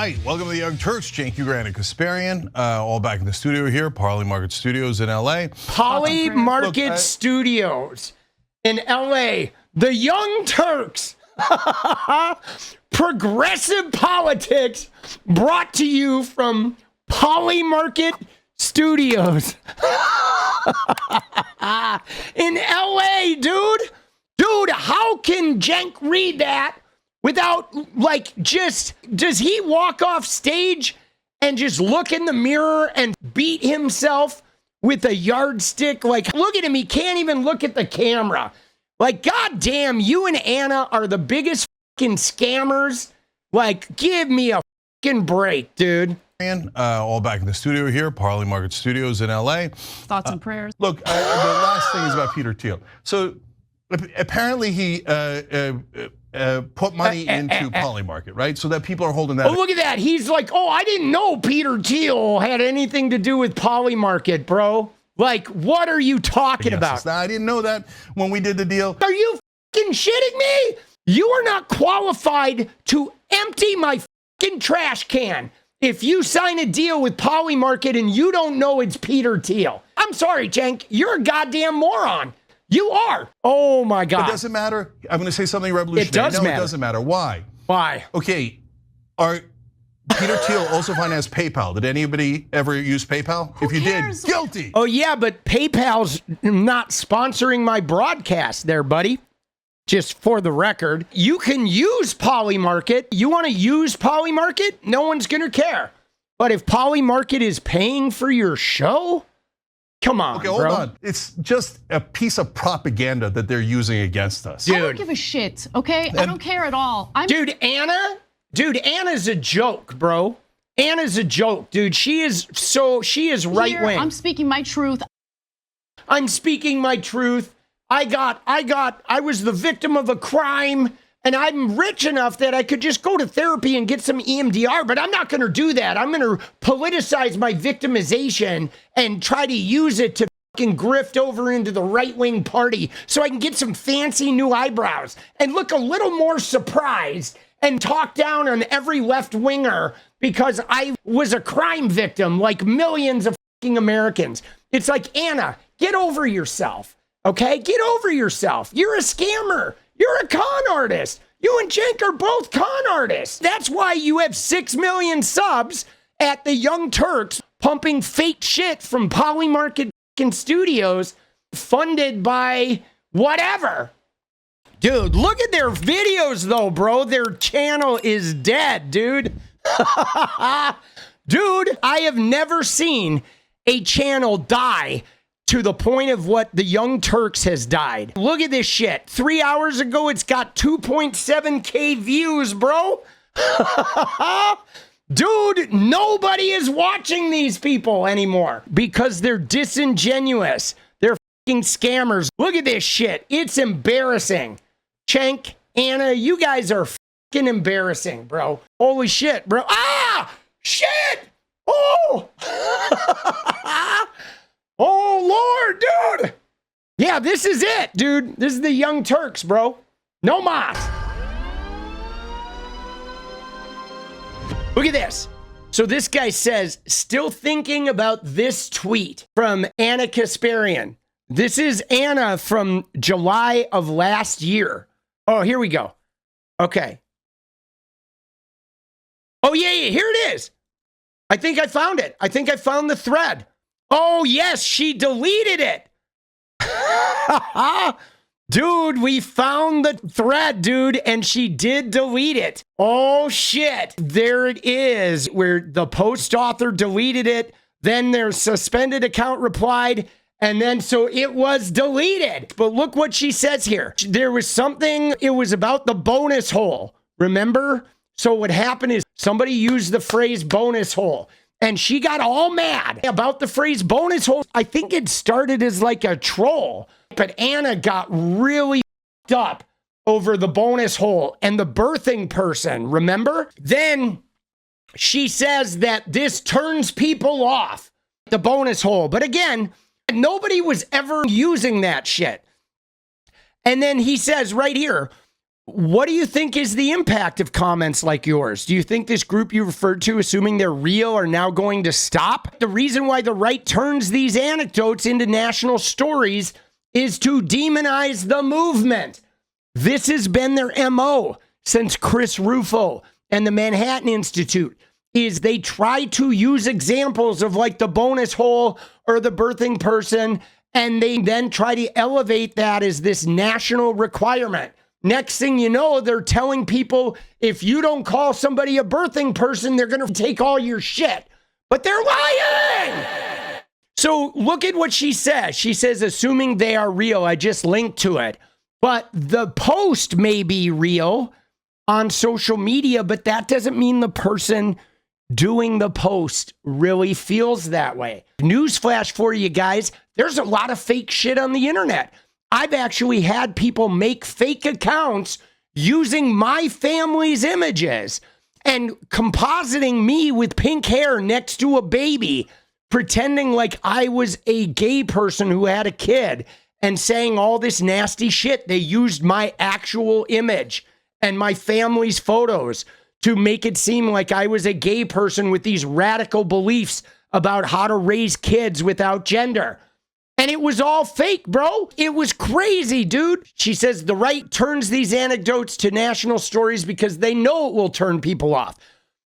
right, welcome to the Young Turks. Cenk, and Kasparian, all back in the studio here, Polymarket Studios in LA. Polymarket Studios in LA. The Young Turks. Progressive politics brought to you from Polymarket Studios in LA, dude. Dude, how can Cenk read that without, like, just, does he walk off stage and just look in the mirror and beat himself with a yardstick? Like, look at him, he can't even look at the camera. Like, goddamn, you and Anna are the biggest fucking scammers. Like, give me a fucking break, dude. All back in the studio here, Polymarket Studios in LA. Thoughts and prayers. Look, the last thing is about Peter Thiel. So apparently he put money into Polymarket, right? So that people are holding that. Oh, look at that. He's like, oh, I didn't know Peter Thiel had anything to do with Polymarket, bro. Like, what are you talking about? I didn't know that when we did the deal. Are you fucking shitting me? You are not qualified to empty my fucking trash can if you sign a deal with Polymarket and you don't know it's Peter Thiel. I'm sorry, Cenk. You're a goddamn moron. You are. Oh, my God. It doesn't matter. I'm going to say something revolutionary. It does matter. It doesn't matter. Why? Why? Okay. Peter Thiel also financed PayPal. Did anybody ever use PayPal? If you did, guilty. Oh, yeah, but PayPal's not sponsoring my broadcast there, buddy. Just for the record, you can use Polymarket. You want to use Polymarket? No one's going to care. But if Polymarket is paying for your show, come on, okay, hold on. It's just a piece of propaganda that they're using against us. Dude. I don't give a shit, okay? I don't care at all. Dude, Anna's a joke, bro. Anna's a joke, dude. She is right wing. I'm speaking my truth. I'm speaking my truth. I was the victim of a crime, and I'm rich enough that I could just go to therapy and get some EMDR, but I'm not going to do that. I'm going to politicize my victimization and try to use it to fucking grift over into the right-wing party so I can get some fancy new eyebrows and look a little more surprised and talk down on every left-winger because I was a crime victim like millions of fucking Americans. It's like, Anna, get over yourself. Okay, get over yourself. You're a scammer. You're a con artist. You and Cenk are both con artists. That's why you have 6 million subs at the Young Turks pumping fake shit from Polymarket Studios funded by whatever. Dude, look at their videos though, bro. Their channel is dead, dude. Dude, I have never seen a channel die to the point of what the Young Turks has died. Look at this shit. 3 hours ago, it's got 2.7K views, bro. Dude, nobody is watching these people anymore because they're disingenuous. They're fucking scammers. Look at this shit. It's embarrassing. Cenk, Anna, you guys are fucking embarrassing, bro. Holy shit, bro. Ah! Shit! Oh! Oh, Lord, dude. Yeah, this is it, dude. This is the Young Turks, bro. No mas. Look at this. So this guy says, still thinking about this tweet from Anna Kasparian. This is Anna from July of last year. Oh, here we go. Okay. Oh, yeah, here it is. I think I found it. I think I found the thread. Oh, yes, she deleted it. Dude, we found the thread, dude, and she did delete it. Oh, shit. There it is, where the post author deleted it. Then their suspended account replied, and then so it was deleted. But look what she says here. There was something, it was about the bonus hole. Remember? So what happened is somebody used the phrase bonus hole. And she got all mad about the phrase bonus hole. I think it started as like a troll, but Anna got really fucked up over the bonus hole and the birthing person, remember? Then she says that this turns people off, the bonus hole. But again, nobody was ever using that shit. And then he says right here, What do you think is the impact of comments like yours? Do you think this group you referred to, assuming they're real, are now going to stop? The reason why the right turns these anecdotes into national stories is to demonize the movement. This has been their MO since Chris Rufo and the Manhattan Institute, is they try to use examples of like the bonus hole or the birthing person, and they then try to elevate that as this national requirement. Next thing you know, they're telling people, if you don't call somebody a birthing person, they're going to take all your shit. But they're lying! So look at what she says. She says, assuming they are real, I just linked to it. But the post may be real on social media, but that doesn't mean the person doing the post really feels that way. Newsflash for you guys, there's a lot of fake shit on the internet. I've actually had people make fake accounts using my family's images and compositing me with pink hair next to a baby, pretending like I was a gay person who had a kid and saying all this nasty shit. They used my actual image and my family's photos to make it seem like I was a gay person with these radical beliefs about how to raise kids without gender. And it was all fake, bro. It was crazy, dude. She says the right turns these anecdotes to national stories because they know it will turn people off.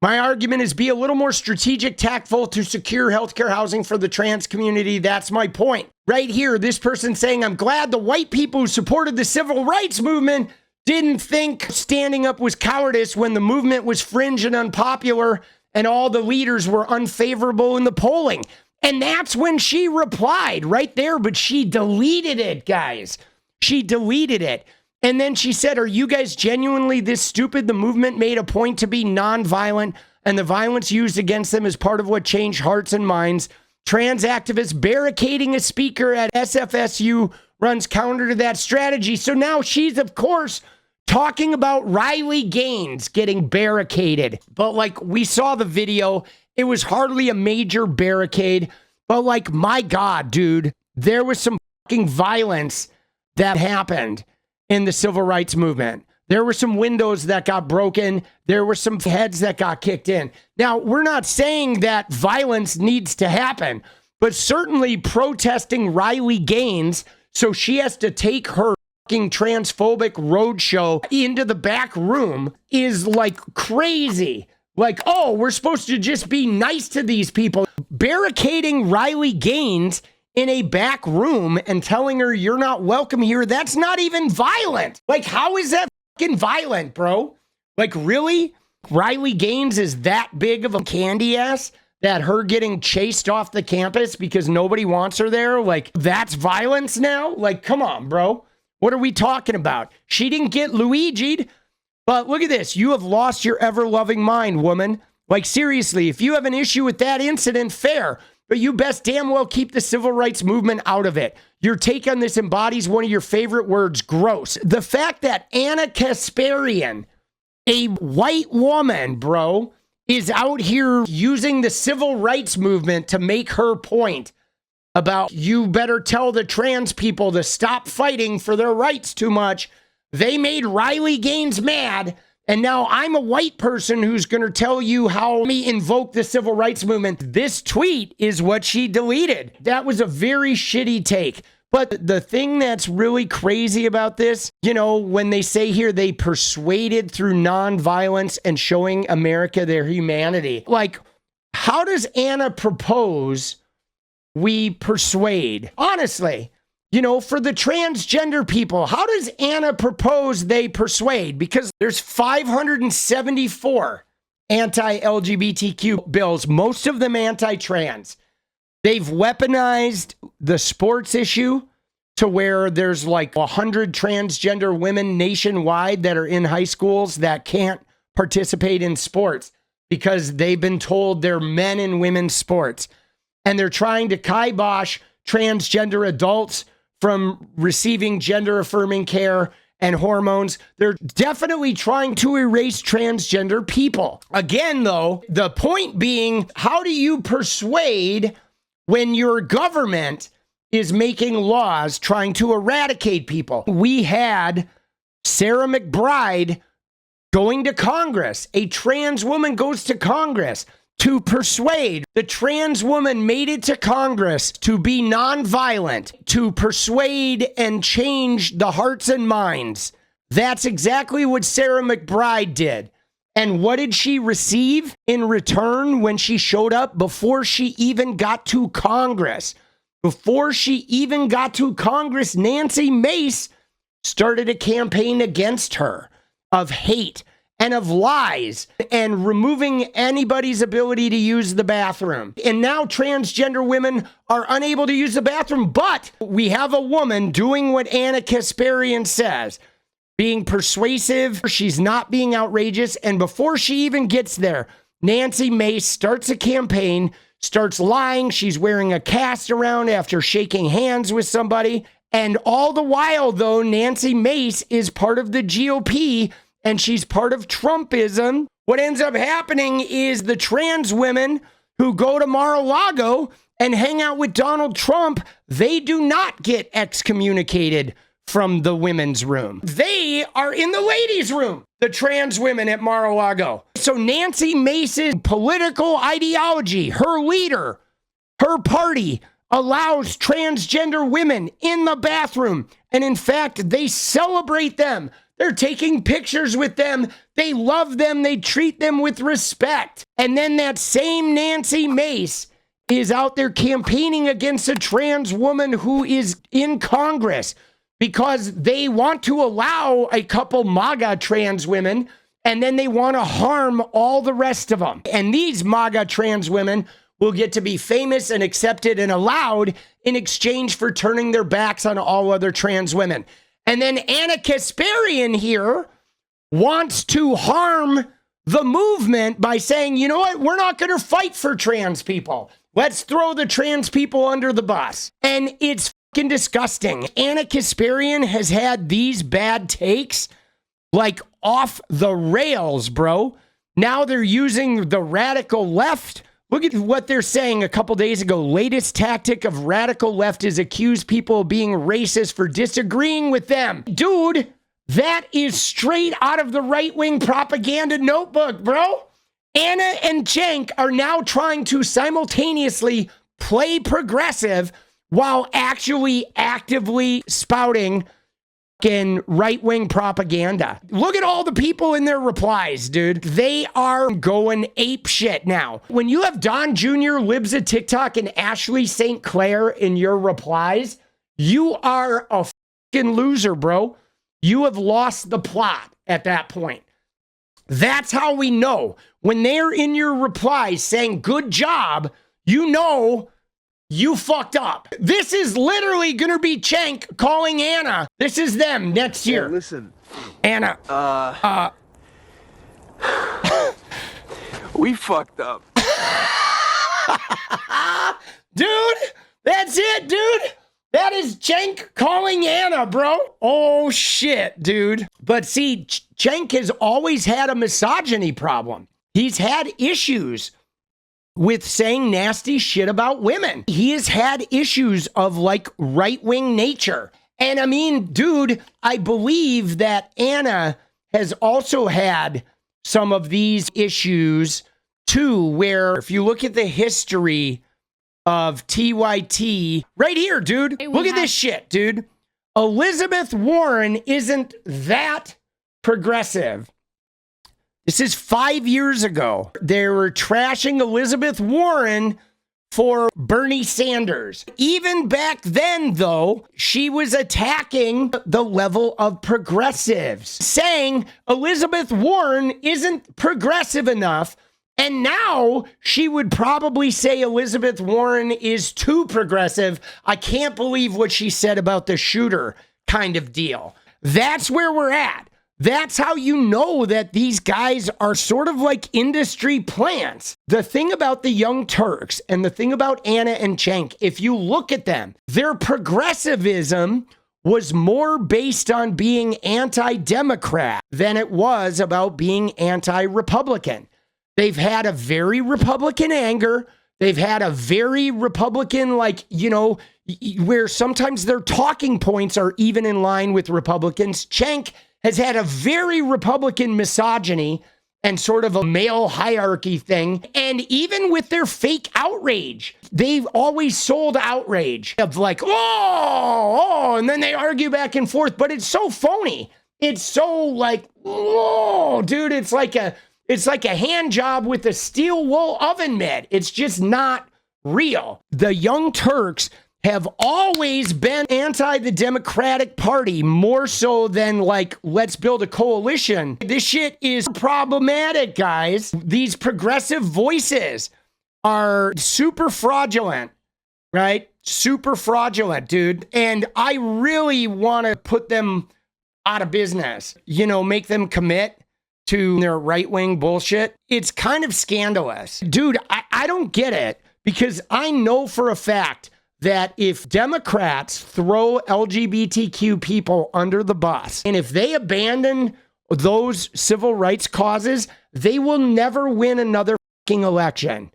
My argument is be a little more strategic, tactful to secure healthcare housing for the trans community. That's my point. Right here, this person saying, I'm glad the white people who supported the civil rights movement didn't think standing up was cowardice when the movement was fringe and unpopular and all the leaders were unfavorable in the polling. And that's when she replied right there, but she deleted it, guys. She deleted it. And then she said, are you guys genuinely this stupid? The movement made a point to be nonviolent, and the violence used against them is part of what changed hearts and minds. Trans activists barricading a speaker at SFSU runs counter to that strategy. So now she's, of course, talking about Riley Gaines getting barricaded. But like we saw the video, it was hardly a major barricade, but like, my God, dude, there was some fucking violence that happened in the civil rights movement. There were some windows that got broken. There were some heads that got kicked in. Now, we're not saying that violence needs to happen, but certainly protesting Riley Gaines, so she has to take her fucking transphobic roadshow into the back room, is like crazy. Like, oh, we're supposed to just be nice to these people. Barricading Riley Gaines in a back room and telling her you're not welcome here, that's not even violent. Like, how is that fucking violent, bro? Like, really? Riley Gaines is that big of a candy ass that her getting chased off the campus because nobody wants her there? Like, that's violence now? Like, come on, bro. What are we talking about? She didn't get Luigi'd. But look at this. You have lost your ever-loving mind, woman. Like, seriously, if you have an issue with that incident, fair. But you best damn well keep the civil rights movement out of it. Your take on this embodies one of your favorite words, gross. The fact that Anna Kasparian, a white woman, bro, is out here using the civil rights movement to make her point about you better tell the trans people to stop fighting for their rights too much. They made Riley Gaines mad, and now I'm a white person who's going to tell you how me invoke the civil rights movement. This tweet is what she deleted. That was a very shitty take. But the thing that's really crazy about this, you know, when they say here they persuaded through nonviolence and showing America their humanity, like, how does Anna propose we persuade? Honestly. You know, for the transgender people, how does Anna propose they persuade? Because there's 574 anti-LGBTQ bills, most of them anti-trans. They've weaponized the sports issue to where there's like 100 transgender women nationwide that are in high schools that can't participate in sports because they've been told they're men and women's sports. And they're trying to kibosh transgender adults from receiving gender-affirming care and hormones. They're definitely trying to erase transgender people. Again, though, the point being, how do you persuade when your government is making laws trying to eradicate people? We had Sarah McBride going to Congress. A trans woman goes to Congress to persuade. The trans woman made it to Congress to be nonviolent, to persuade and change the hearts and minds. That's exactly what Sarah McBride did. And what did she receive in return when she showed up before she even got to Congress? Before she even got to Congress, Nancy Mace started a campaign against her of hate and of lies and removing anybody's ability to use the bathroom. And now transgender women are unable to use the bathroom, but we have a woman doing what 𝗪cie Kasparian says, being persuasive. She's not being outrageous. And before she even gets there, Nancy Mace starts a campaign, starts lying. She's wearing a cast around after shaking hands with somebody. And all the while, though, Nancy Mace is part of the GOP and she's part of Trumpism. What ends up happening is the trans women who go to Mar-a-Lago and hang out with Donald Trump, they do not get excommunicated from the women's room. They are in the ladies' room, the trans women at Mar-a-Lago. So Nancy Mace's political ideology, her leader, her party, allows transgender women in the bathroom. And in fact, they celebrate them. They're taking pictures with them. They love them. They treat them with respect. And then that same Nancy Mace is out there campaigning against a trans woman who is in Congress because they want to allow a couple MAGA trans women and then they want to harm all the rest of them. And these MAGA trans women will get to be famous and accepted and allowed in exchange for turning their backs on all other trans women. And then 𝗪cie Kasparian here wants to harm the movement by saying, you know what, we're not going to fight for trans people. Let's throw the trans people under the bus. And it's fucking disgusting. 𝗪cie Kasparian has had these bad takes like off the rails, bro. Now they're using the radical left. Look at what they're saying a couple days ago. Latest tactic of radical left is accuse people of being racist for disagreeing with them. Dude, that is straight out of the right-wing propaganda notebook, bro. 𝗪cie and Cenk are now trying to simultaneously play progressive while actually actively spouting fucking right-wing propaganda. Look at all the people in their replies, dude. They are going ape shit now. When you have Don Jr., 𝗙𝗍𝗪 TikTok, and Ashley St. Clair in your replies, you are a fucking loser, bro. You have lost the plot at that point. That's how we know. When they're in your replies saying, good job, you know you fucked up. This is literally going to be Cenk calling 𝗪cie. This is them next year. Hey, listen. 𝗪cie. We fucked up. Dude, that's it, dude. That is Cenk calling 𝗪cie, bro. Oh, shit, dude. But see, Cenk has always had a misogyny problem. He's had issues with saying nasty shit about women. He has had issues of like right-wing nature. And I mean, dude, I believe that 𝗪cie has also had some of these issues too, where if you look at the history of TYT, right here, dude, look at this shit, dude. Elizabeth Warren isn't that progressive. This is 5 years ago. They were trashing Elizabeth Warren for Bernie Sanders. Even back then, though, she was attacking the level of progressives, saying Elizabeth Warren isn't progressive enough. And now she would probably say Elizabeth Warren is too progressive. I can't believe what she said about the shooter kind of deal. That's where we're at. That's how you know that these guys are sort of like industry plants. The thing about the Young Turks and the thing about 𝗪cie and Cenk, if you look at them, their progressivism was more based on being anti-Democrat than it was about being anti-Republican. They've had a very Republican anger. They've had a very Republican, like, you know, where sometimes their talking points are even in line with Republicans. Cenk has had a very Republican misogyny and sort of a male hierarchy thing. And even with their fake outrage, they've always sold outrage of like, oh, and then they argue back and forth, but it's so phony. It's so like, oh, dude, it's like a hand job with a steel wool oven mitt. It's just not real. The Young Turks have always been anti the Democratic Party, more so than like, let's build a coalition. This shit is problematic, guys. These progressive voices are super fraudulent, right? Super fraudulent, dude. And I really want to put them out of business, you know, make them commit to their right-wing bullshit. It's kind of scandalous. Dude, I don't get it, because I know for a fact that if Democrats throw LGBTQ people under the bus, and if they abandon those civil rights causes, they will never win another fucking election,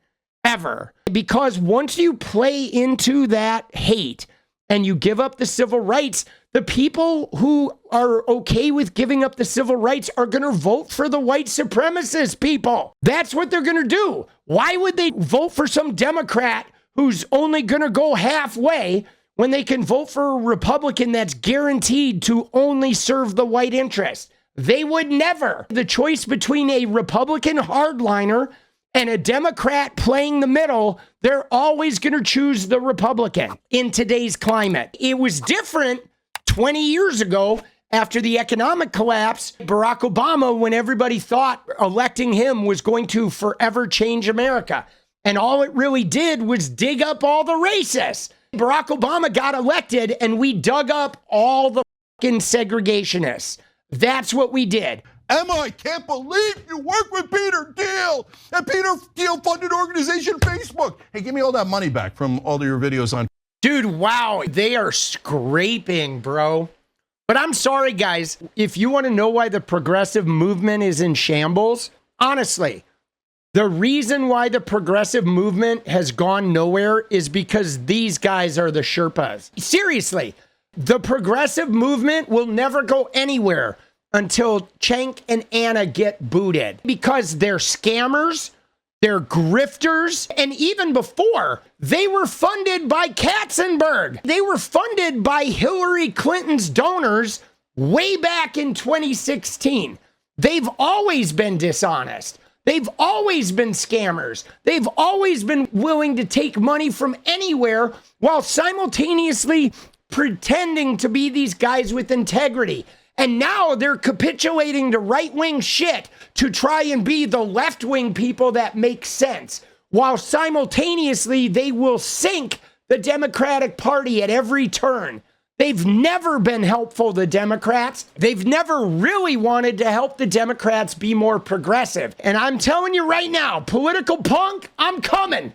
ever. Because once you play into that hate and you give up the civil rights, the people who are okay with giving up the civil rights are going to vote for the white supremacist people. That's what they're going to do. Why would they vote for some Democrat who's only going to go halfway when they can vote for a Republican that's guaranteed to only serve the white interest? They would never. The choice between a Republican hardliner and a Democrat playing the middle, they're always going to choose the Republican in today's climate. It was different 20 years ago after the economic collapse. Barack Obama, when everybody thought electing him was going to forever change America. And all it really did was dig up all the racists. Barack Obama got elected and we dug up all the fucking segregationists. That's what we did. Emma, I can't believe you work with Peter Thiel and Peter Thiel funded organization Facebook. Hey, give me all that money back from all of your videos on. Dude, wow, they are scraping, bro. But I'm sorry, guys. If you want to know why the progressive movement is in shambles, honestly, the reason why the progressive movement has gone nowhere is because these guys are the Sherpas. Seriously, the progressive movement will never go anywhere until Cenk and Anna get booted, because they're scammers, they're grifters, and even before, they were funded by Katzenberg. They were funded by Hillary Clinton's donors way back in 2016. They've always been dishonest. They've always been scammers. They've always been willing to take money from anywhere while simultaneously pretending to be these guys with integrity. And now they're capitulating to right-wing shit to try and be the left-wing people that make sense, while simultaneously they will sink the Democratic Party at every turn. They've never been helpful to Democrats. They've never really wanted to help the Democrats be more progressive. And I'm telling you right now, political punk, I'm coming.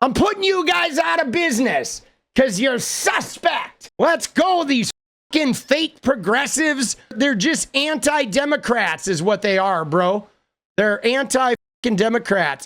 I'm putting you guys out of business because you're suspect. Let's go, these fucking fake progressives. They're just anti-Democrats is what they are, bro. They're anti-fucking Democrats.